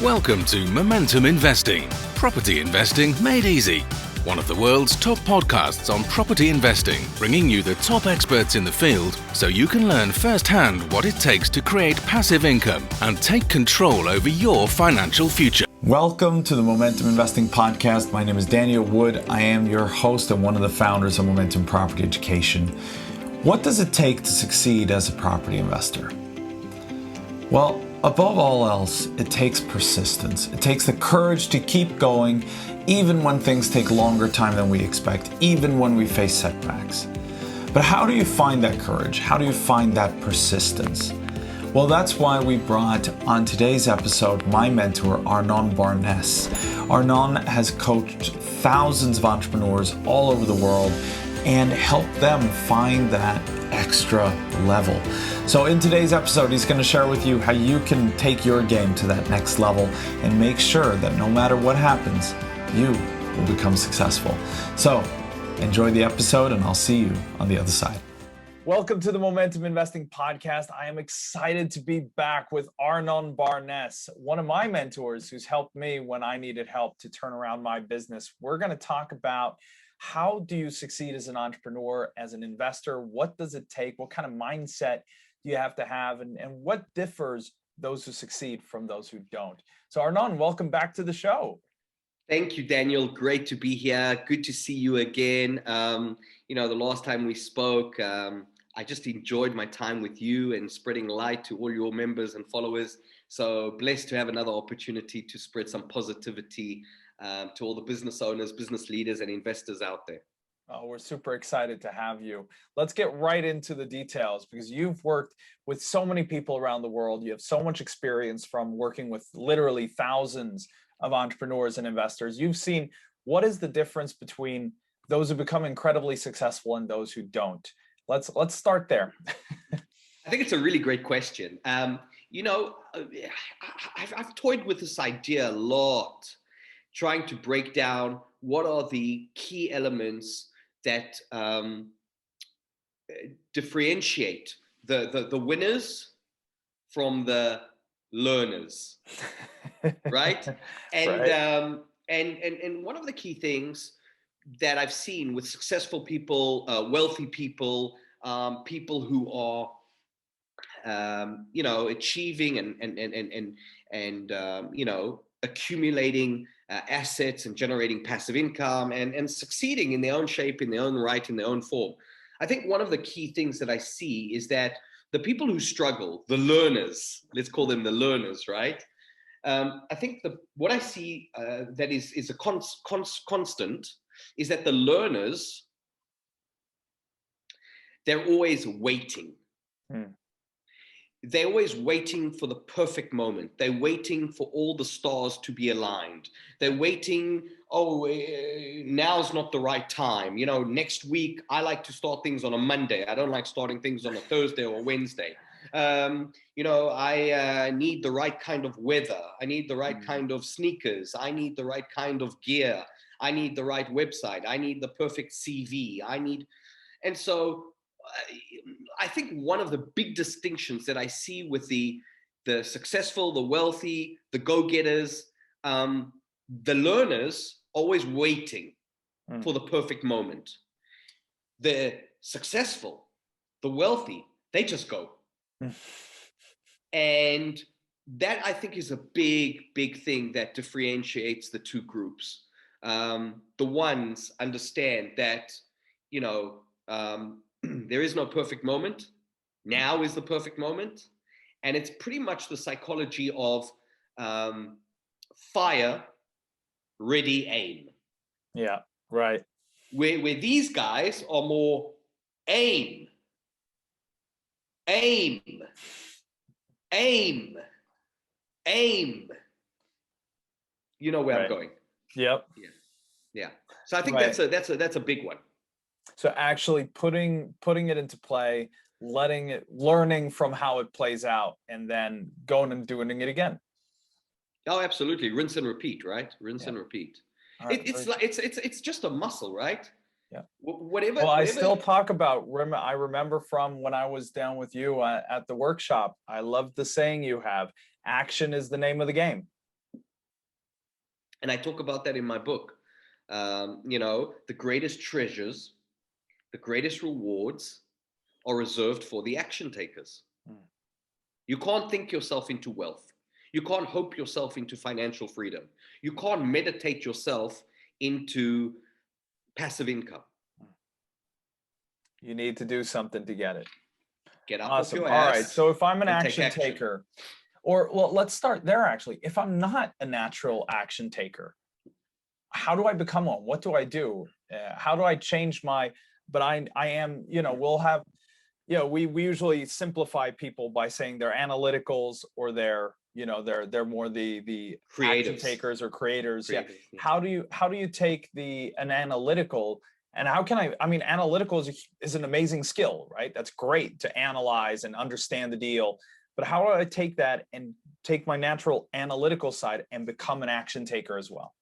Welcome to Momentum Investing, property investing made easy. One of the world's top podcasts on property investing, bringing you the top experts in the field so you can learn firsthand what it takes to create passive income and take control over your financial future. Welcome to the Momentum Investing Podcast. My name is Daniel Wood. I am your host and one of the founders of Momentum Property Education. What does it take to succeed as a property investor? Well, above all else, it takes persistence. It takes the courage to keep going, even when things take longer time than we expect, even when we face setbacks. But how do you find that courage? How do you find that persistence? Well, that's why we brought on today's episode my mentor, Arnon Barnes. Arnon has coached thousands of entrepreneurs all over the world and helped them find that extra level. So in today's episode, he's going to share with you how you can take your game to that next level and make sure that no matter what happens, you will become successful. So enjoy the episode and I'll see you on the other side. Welcome to the Momentum Investing Podcast. I am excited to be back with Arnon Barnes, one of my mentors who's helped me when I needed help to turn around my business. We're going to talk about how do you succeed as an entrepreneur, as an investor? What does it take? What kind of mindset do you have to have? And what differs those who succeed from those who don't? So Arnon, welcome back to the show. Thank you, Daniel. Great to be here. Good to see you again. The last time we spoke, I just enjoyed my time with you and spreading light to all your members and followers. So blessed to have another opportunity to spread some positivity to all the business owners, business leaders, and investors out there. Oh, we're super excited to have you. Let's get right into the details because you've worked with so many people around the world. You have so much experience from working with literally thousands of entrepreneurs and investors. You've seen what is the difference between those who become incredibly successful and those who don't. Let's start there. I think it's a really great question. I've toyed with this idea a lot, trying to break down what are the key elements that differentiate the winners from the learners, right? And and one of the key things that I've seen with successful people, wealthy people, people who are achieving and accumulating assets and generating passive income and succeeding in their own shape, in their own right, in their own form. I think one of the key things that I see is that the people who struggle, the learners, let's call them the learners, right? I think what I see that is a constant is that the learners, they're always waiting. They're always waiting for the perfect moment. They're waiting for all the stars to be aligned. They're waiting, now's not the right time. Next week, I like to start things on a Monday. I don't like starting things on a Thursday or a Wednesday. I need the right kind of weather. I need the right kind of sneakers. I need the right kind of gear. I need the right website. I need the perfect CV. And so I think one of the big distinctions that I see with the successful, the wealthy, the go-getters, the learners always waiting for the perfect moment. The successful, the wealthy, they just go. And that I think is a big, big thing that differentiates the two groups. The ones understand that, there is no perfect moment. Now is the perfect moment. And it's pretty much the psychology of fire, ready, aim. Yeah, right. Where these guys are more aim. You know where I'm going. Yep. Yeah. So I think that's a big one. So actually putting it into play, learning from how it plays out, and then going and doing it again. Oh, absolutely. Rinse and repeat, right? Rinse and repeat. Right. It's just a muscle, right? Yeah. Whatever, Well, I whatever. still talk about, I remember from when I was down with you at the workshop, I love the saying you have, action is the name of the game. And I talk about that in my book. The greatest treasures, the greatest rewards are reserved for the action takers. You can't think yourself into wealth. You can't hope yourself into financial freedom. You can't meditate yourself into passive income. You need to do something to get it. Get up off Awesome. your All ass. right. So if I'm an and take action taker, or well, let's start there actually. If I'm not a natural action taker, how do I become one? What do I do? How do I change but I am, we'll have, we usually simplify people by saying they're analyticals or they're more the action Creatives. takers or creators. Yeah. Yeah. How do you take an analytical, and how can I mean, analytical is an amazing skill, right? That's great to analyze and understand the deal. But how do I take that and take my natural analytical side and become an action taker as well?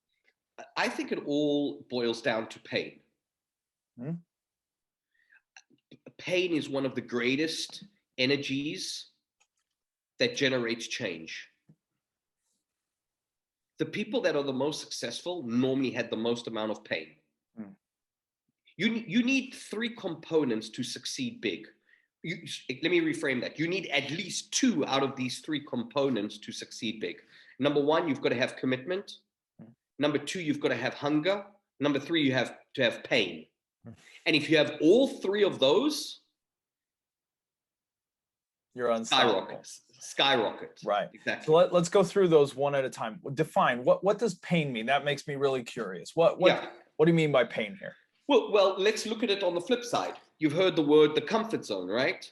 I think it all boils down to pain. Pain is one of the greatest energies that generates change. The people that are the most successful normally had the most amount of pain. You need three components to succeed big. Let me reframe that. You need at least two out of these three components to succeed big. Number one, you've got to have commitment. Number two, you've got to have hunger. Number three, you have to have pain. And if you have all three of those, you're unstoppable. Skyrocket. Right. Exactly. So let's go through those one at a time. Define what does pain mean? That makes me really curious. What do you mean by pain here? Well, let's look at it on the flip side. You've heard the word the comfort zone, right?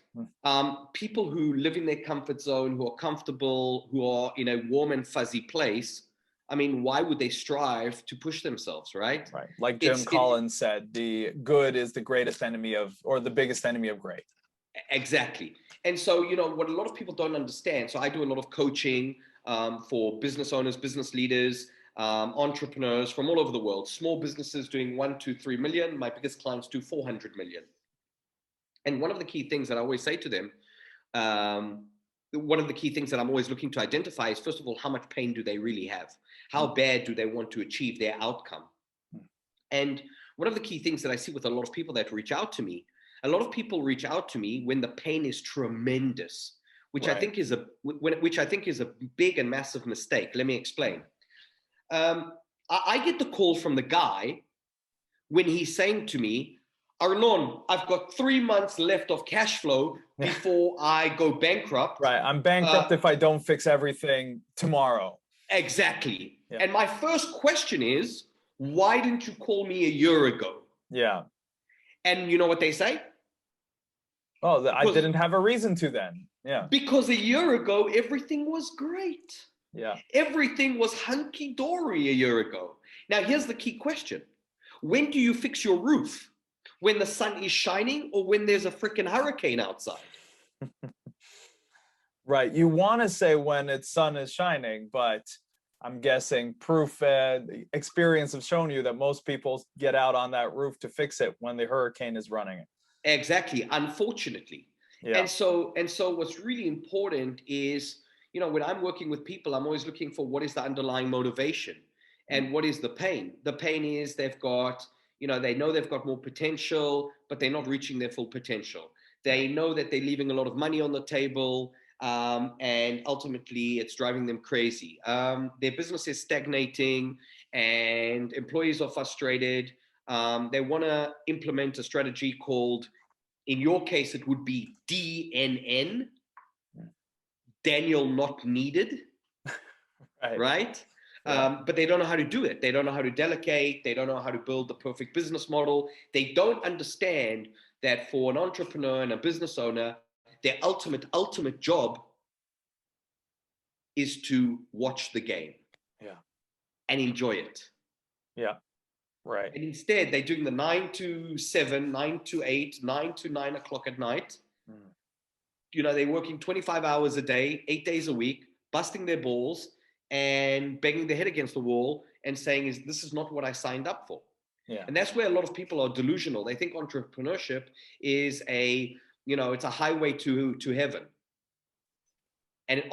People who live in their comfort zone, who are comfortable, who are in a warm and fuzzy place, I mean, why would they strive to push themselves, right? Right. Like Jim Collins said, the good is the greatest enemy or the biggest enemy of great. Exactly. And so, what a lot of people don't understand. So I do a lot of coaching for business owners, business leaders, entrepreneurs from all over the world, small businesses doing 1, 2, 3 million. My biggest clients do 400 million. And one of the key things that I always say to them, one of the key things that I'm always looking to identify is, first of all, how much pain do they really have? How bad do they want to achieve their outcome? And one of the key things that I see with a lot of people that reach out to me, a lot of people reach out to me when the pain is tremendous, which I think is a big and massive mistake. Let me explain. I get the call from the guy when he's saying to me, Arnon, I've got 3 months left of cash flow before I go bankrupt. Right. I'm bankrupt if I don't fix everything tomorrow. Exactly. Yeah. And my first question is, why didn't you call me a year ago? Yeah. And you know what they say? Oh, I didn't have a reason to then. Yeah. Because a year ago, everything was great. Yeah. Everything was hunky-dory a year ago. Now, here's the key question. When do you fix your roof? When the sun is shining or when there's a freaking hurricane outside? Right. You want to say when the sun is shining, but I'm guessing experience have shown you that most people get out on that roof to fix it when the hurricane is running it. Exactly. Unfortunately. Yeah. And so what's really important is, when I'm working with people, I'm always looking for what is the underlying motivation and what is the pain. The pain is they've got, they know they've got more potential, but they're not reaching their full potential. They know that they're leaving a lot of money on the table, and ultimately it's driving them crazy. Their business is stagnating and employees are frustrated. They want to implement a strategy called, in your case, it would be DNN, Daniel Not Needed, right? Yeah. But they don't know how to do it. They don't know how to delegate. They don't know how to build the perfect business model. They don't understand that for an entrepreneur and a business owner, their ultimate job is to watch the game. Yeah. And enjoy it. Yeah. Right. And instead, they're doing the 9 to 7, 9 to 8, 9 to 9 o'clock at night. They're working 25 hours a day, 8 days a week, busting their balls and banging their head against the wall and saying, this is not what I signed up for. Yeah. And that's where a lot of people are delusional. They think entrepreneurship is it's a highway to heaven. And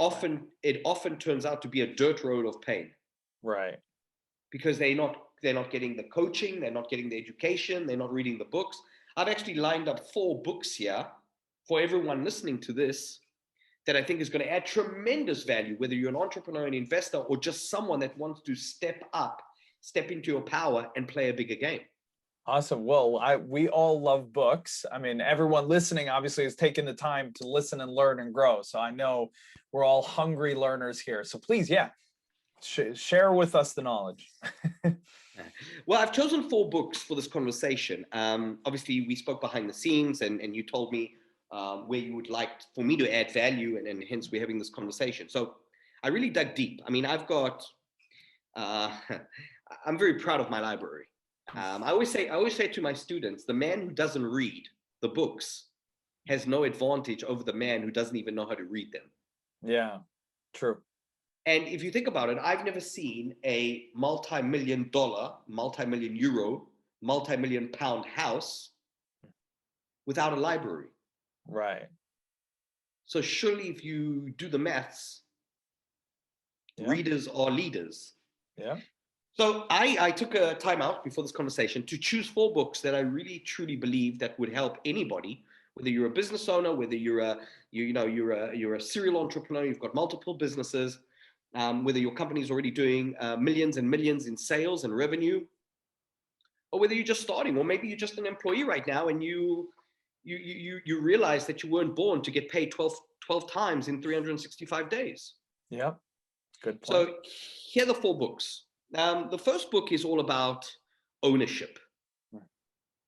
it often turns out to be a dirt road of pain. Right. Because they're not getting the coaching, they're not getting the education, they're not reading the books. I've actually lined up 4 books here for everyone listening to this that I think is going to add tremendous value, whether you're an entrepreneur, an investor, or just someone that wants to step into your power and play a bigger game. Awesome. Well, we all love books. I mean, everyone listening obviously has taken the time to listen and learn and grow. So I know we're all hungry learners here. So please, share with us the knowledge. Well, I've chosen 4 books for this conversation. Obviously, we spoke behind the scenes, and you told me where you would like for me to add value, and hence we're having this conversation. So I really dug deep. I mean, I've got, I'm very proud of my library. I always say to my students, the man who doesn't read the books has no advantage over the man who doesn't even know how to read them. Yeah, true. And if you think about it, I've never seen a multi-million dollar, multi-million euro, multi-million pound house without a library. Right. So surely if you do the maths, readers are leaders. Yeah. So I took a time out before this conversation to choose 4 books that I really truly believe that would help anybody, whether you're a business owner, whether you're a serial entrepreneur, you've got multiple businesses, whether your company is already doing millions and millions in sales and revenue, or whether you're just starting, or maybe you're just an employee right now and you realize that you weren't born to get paid 12 times in 365 days. Yeah, good point. So here are the 4 books. The first book is all about ownership.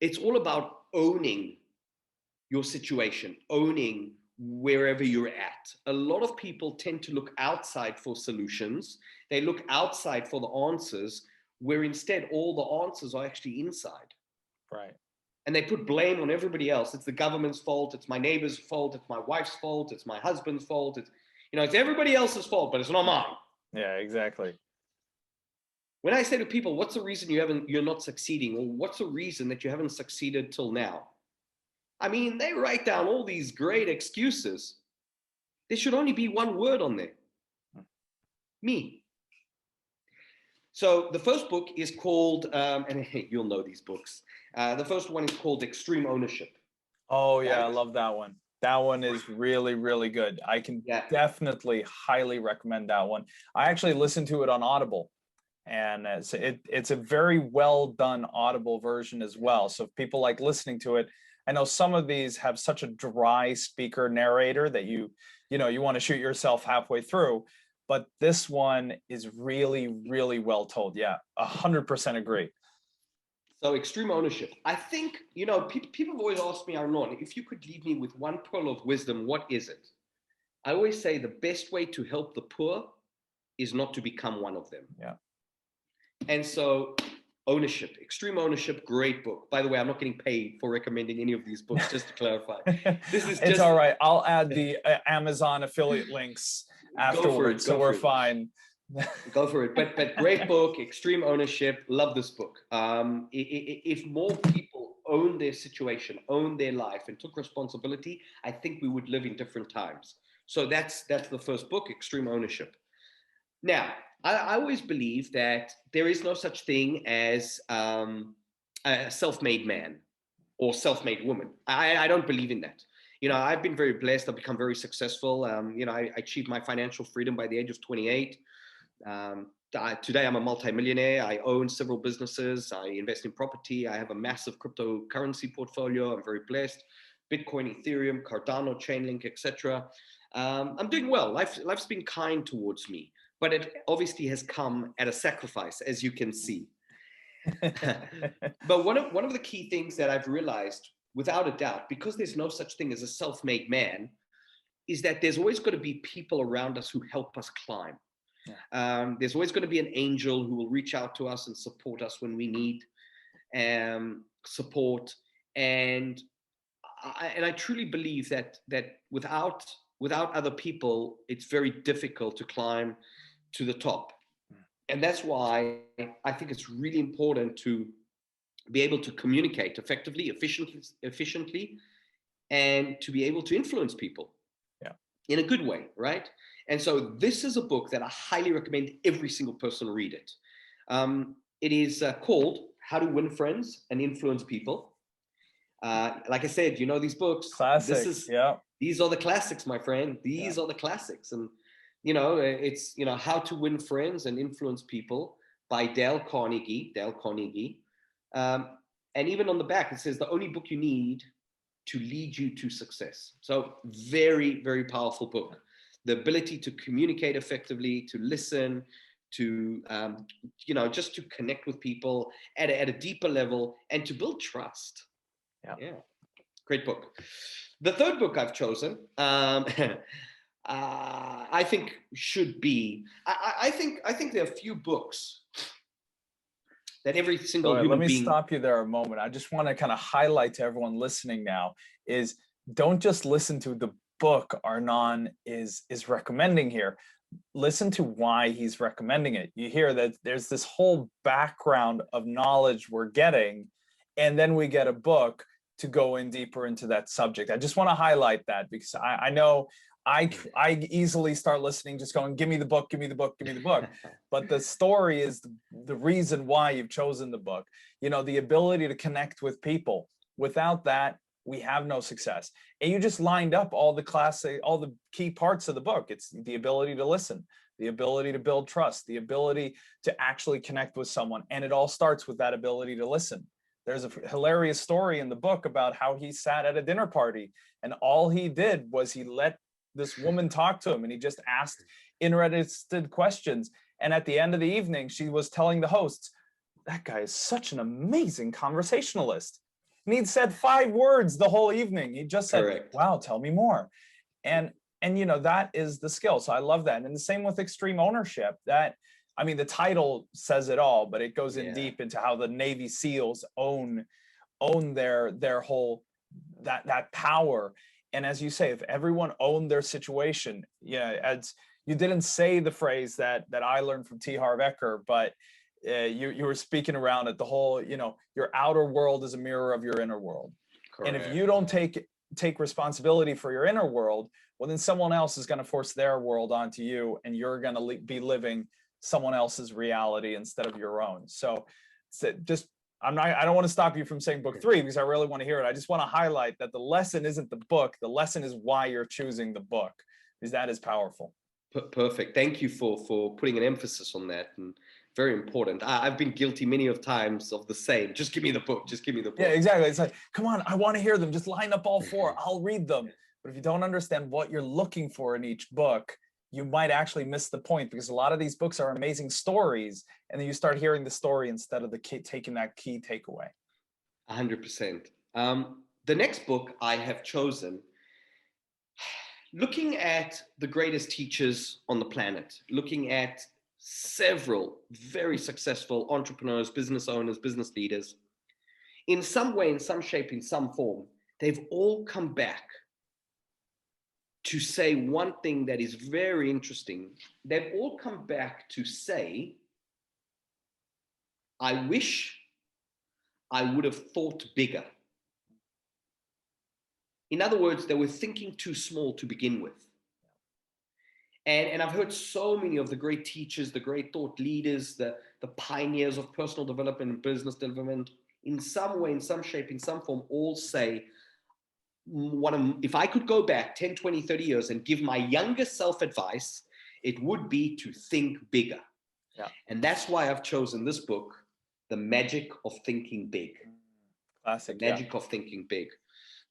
It's all about owning your situation, owning wherever you're at. A lot of people tend to look outside for solutions. They look outside for the answers, where instead all the answers are actually inside. Right. And they put blame on everybody else. It's the government's fault. It's my neighbor's fault. It's my wife's fault. It's my husband's fault. It's everybody else's fault, but it's not mine. Yeah, exactly. When I say to people, what's the reason you're not succeeding? Or what's the reason that you haven't succeeded till now? I mean, they write down all these great excuses. There should only be one word on there. Me. So the first book is called, and you'll know these books. The first one is called Extreme Ownership. Oh yeah, I love that one. That one is really, really good. I can definitely highly recommend that one. I actually listened to it on Audible. And it's a very well done Audible version as well. So if people like listening to it, I know some of these have such a dry speaker narrator that you want to shoot yourself halfway through, but this one is really, really well told. Yeah, 100% agree. So Extreme Ownership. I think, people have always asked me, Arnon, if you could leave me with one pearl of wisdom, what is it? I always say the best way to help the poor is not to become one of them. Yeah. And so Ownership, Extreme Ownership, great book. By the way, I'm not getting paid for recommending any of these books, just to clarify. It's all right. I'll add the Amazon affiliate links afterwards, so we're fine. Go for it. But great book, Extreme Ownership. Love this book. If more people own their situation, own their life, and took responsibility, I think we would live in different times. So that's the first book, Extreme Ownership. Now, I always believe that there is no such thing as a self-made man or self-made woman. I don't believe in that. I've been very blessed. I've become very successful. I achieved my financial freedom by the age of 28. Today, I'm a multimillionaire. I own several businesses. I invest in property. I have a massive cryptocurrency portfolio. I'm very blessed. Bitcoin, Ethereum, Cardano, Chainlink, etc. I'm doing well. Life's been kind towards me. But it obviously has come at a sacrifice, as you can see. But one of the key things that I've realized, without a doubt, because there's no such thing as a self-made man, is that there's always going to be people around us who help us climb. Yeah. There's always going to be an angel who will reach out to us and support us when we need support. And I truly believe that without other people, it's very difficult to climb to the top. And that's why I think it's really important to be able to communicate effectively, efficiently, and to be able to influence people in a good way, right? And so this is a book that I highly recommend every single person read it. It is called How to Win Friends and Influence People. Like I said, you know, these books, Classics. These are the classics, my friend. These are the classics. And, you know, it's, you know, How to Win Friends and Influence People by Dale Carnegie. And even on the back, it says the only book you need to lead you to success. So very, very powerful book. The ability to communicate effectively, to listen, to, you know, just to connect with people at a deeper level and to build trust. Yeah. Great book. The third book I've chosen, I think should be, I think there are a few books that every single human being... Let me stop you there a moment. I just want to kind of highlight to everyone listening now is don't just listen to the book Arnon is recommending here. Listen to why he's recommending it. You hear that there's this whole background of knowledge we're getting, and then we get a book to go in deeper into that subject. I just want to highlight that because I know I easily start listening, just going, give me the book, give me the book, give me the book. But the story is the reason why you've chosen the book. You know, the ability to connect with people. Without that, we have no success. And you just lined up all the key parts of the book. It's the ability to listen, the ability to build trust, the ability to actually connect with someone. And it all starts with that ability to listen. There's a hilarious story in the book about how he sat at a dinner party and all he did was he let this woman talk to him and he just asked interested questions. And at the end of the evening, she was telling the hosts, that guy is such an amazing conversationalist. And he'd said 5 words the whole evening. He just said, correct. Wow, tell me more. And you know, that is the skill. So I love that. And the same with extreme ownership. That, I mean, the title says it all, but it goes in deep into how the Navy SEALs own their whole, that power. And as you say, if everyone owned their situation, as you didn't say the phrase that I learned from T. Harv Eker, but you were speaking around it, the whole, you know, your outer world is a mirror of your inner world. Correct. And if you don't take responsibility for your inner world, well, then someone else is going to force their world onto you, and you're going to be living someone else's reality instead of your own. So just, I don't want to stop you from saying book 3 because I really want to hear it. I just want to highlight that the lesson isn't the book. The lesson is why you're choosing the book, because that is powerful. Perfect. Thank you for putting an emphasis on that. And very important. I've been guilty many of times of the same. Just give me the book. Just give me the book. Yeah, exactly. It's like, come on, I want to hear them. Just line up all 4. I'll read them. But if you don't understand what you're looking for in each book, you might actually miss the point, because a lot of these books are amazing stories, and then you start hearing the story instead of taking that key takeaway. 100%. The next book I have chosen, looking at the greatest teachers on the planet, looking at several very successful entrepreneurs, business owners, business leaders, in some way, in some shape, in some form, they've all come back to say one thing that is very interesting. They've all come back to say, I wish I would have thought bigger. In other words, they were thinking too small to begin with. And I've heard so many of the great teachers, the great thought leaders, the pioneers of personal development and business development, in some way, in some shape, in some form, all say, if I could go back 10, 20, 30 years and give my younger self advice, it would be to think bigger. Yeah. And that's why I've chosen this book, The Magic of Thinking Big. Classic. The Magic of Thinking Big.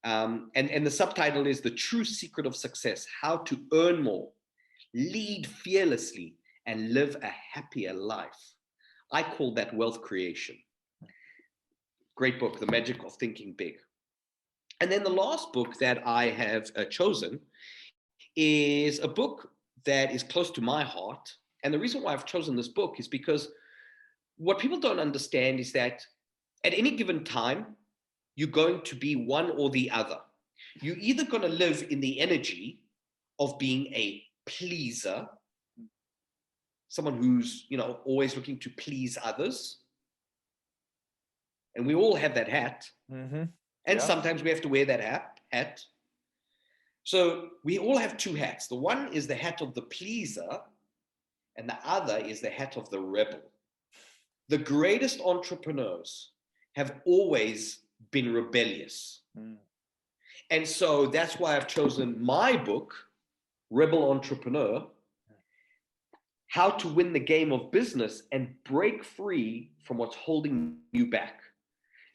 And the subtitle is The True Secret of Success, How to Earn More, Lead Fearlessly, and Live a Happier Life. I call that wealth creation. Great book, The Magic of Thinking Big. And then the last book that I have chosen is a book that is close to my heart. And the reason why I've chosen this book is because what people don't understand is that at any given time, you're going to be one or the other. You're either going to live in the energy of being a pleaser, someone who's, always looking to please others, And we all have that hat. Mm-hmm. And sometimes we have to wear that hat. So we all have two hats. The one is the hat of the pleaser, and the other is the hat of the rebel. The greatest entrepreneurs have always been rebellious. And so that's why I've chosen my book, Rebel Entrepreneur, How to Win the Game of Business and Break Free from What's Holding You Back.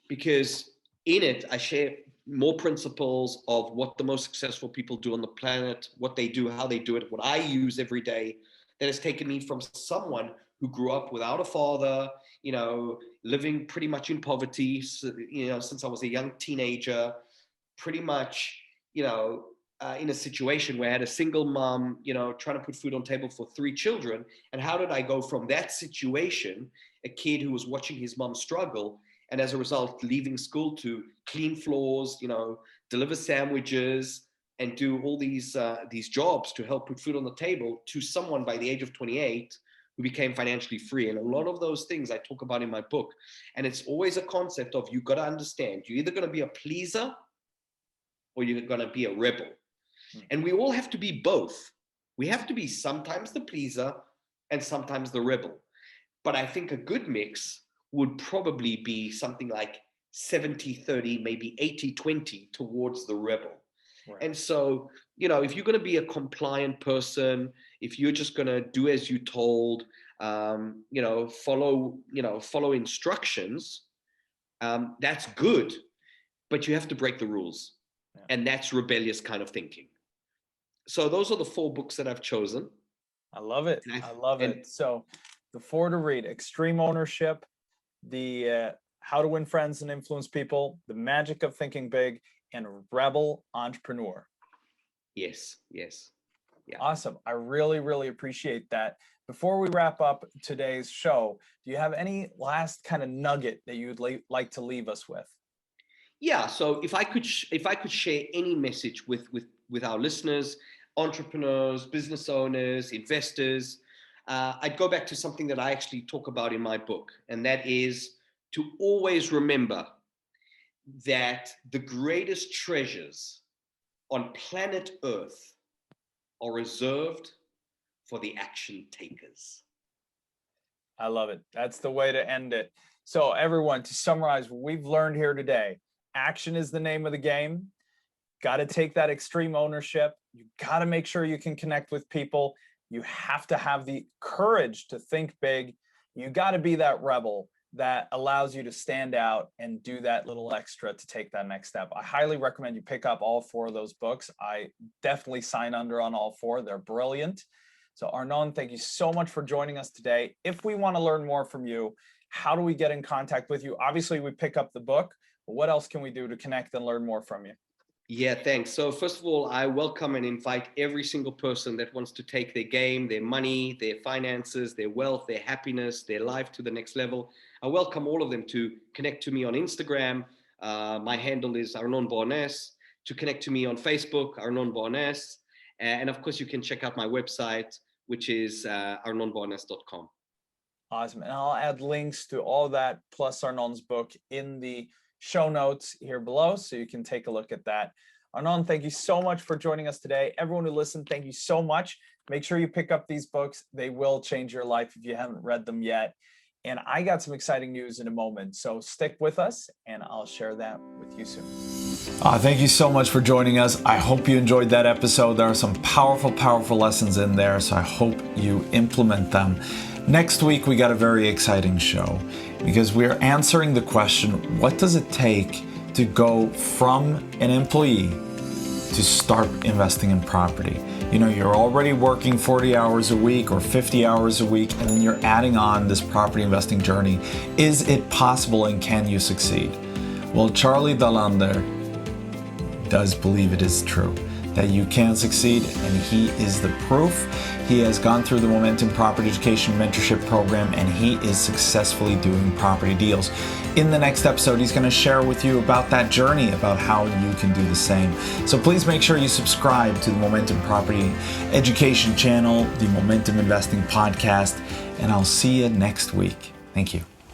Because in it, I share more principles of what the most successful people do on the planet, what they do, how they do it, what I use every day, that has taken me from someone who grew up without a father, living pretty much in poverty, since I was a young teenager, pretty much, in a situation where I had a single mom, trying to put food on the table for 3 children. And how did I go from that situation, a kid who was watching his mom struggle, and as a result, leaving school to clean floors, deliver sandwiches, and do all these jobs to help put food on the table, to someone by the age of 28 who became financially free. And a lot of those things I talk about in my book. And it's always a concept of, you got to understand, you're either going to be a pleaser or you're going to be a rebel. And we all have to be both. We have to be sometimes the pleaser and sometimes the rebel. But I think a good mix would probably be something like 70-30, maybe 80-20 towards the rebel. Right. And so, if you're going to be a compliant person, if you're just going to do as you're told, follow instructions, that's good, but you have to break the rules. Yeah. And that's rebellious kind of thinking. So those are the 4 books that I've chosen. I love it. I love it. So the 4 to read: Extreme Ownership, the How to Win Friends and Influence People, The Magic of Thinking Big, and Rebel Entrepreneur. Yes. Yeah. Awesome. I really, really appreciate that. Before we wrap up today's show, do you have any last kind of nugget that you would like to leave us with? Yeah. So if I could share any message with our listeners, entrepreneurs, business owners, investors, I'd go back to something that I actually talk about in my book, and that is to always remember that the greatest treasures on planet Earth are reserved for the action takers. I love it. That's the way to end it. So everyone, to summarize what we've learned here today, action is the name of the game. Got to take that extreme ownership. You got to make sure you can connect with people. You have to have the courage to think big. You got to be that rebel that allows you to stand out and do that little extra to take that next step. I highly recommend you pick up all 4 of those books. I definitely sign under on all 4. They're brilliant. So Arnon, thank you so much for joining us today. If we want to learn more from you, how do we get in contact with you? Obviously, we pick up the book, but what else can we do to connect and learn more from you? Yeah, thanks. So first of all, I welcome and invite every single person that wants to take their game, their money, their finances, their wealth, their happiness, their life to the next level. I welcome all of them to connect to me on Instagram. My handle is Arnon Barnes. To connect to me on Facebook, Arnon Barnes. And of course, you can check out my website, which is arnonbarnes.com. Awesome. And I'll add links to all that plus Arnon's book in the show notes here below, so you can take a look at that. Arnon, thank you so much for joining us today. Everyone who listened, thank you so much. Make sure you pick up these books. They will change your life if you haven't read them yet. And I got some exciting news in a moment, so stick with us and I'll share that with you soon. Thank you so much for joining us. I hope you enjoyed that episode. There are some powerful lessons in there, so I hope you implement them. Next week, we got a very exciting show because we are answering the question, what does it take to go from an employee to start investing in property? You're already working 40 hours a week or 50 hours a week, and then you're adding on this property investing journey. Is it possible and can you succeed? Well, Charlie Dalander does believe it is true, that you can succeed, and he is the proof. He has gone through the Momentum Property Education Mentorship Program, and he is successfully doing property deals. In the next episode, he's going to share with you about that journey, about how you can do the same. So please make sure you subscribe to the Momentum Property Education channel, the Momentum Investing Podcast, and I'll see you next week. Thank you.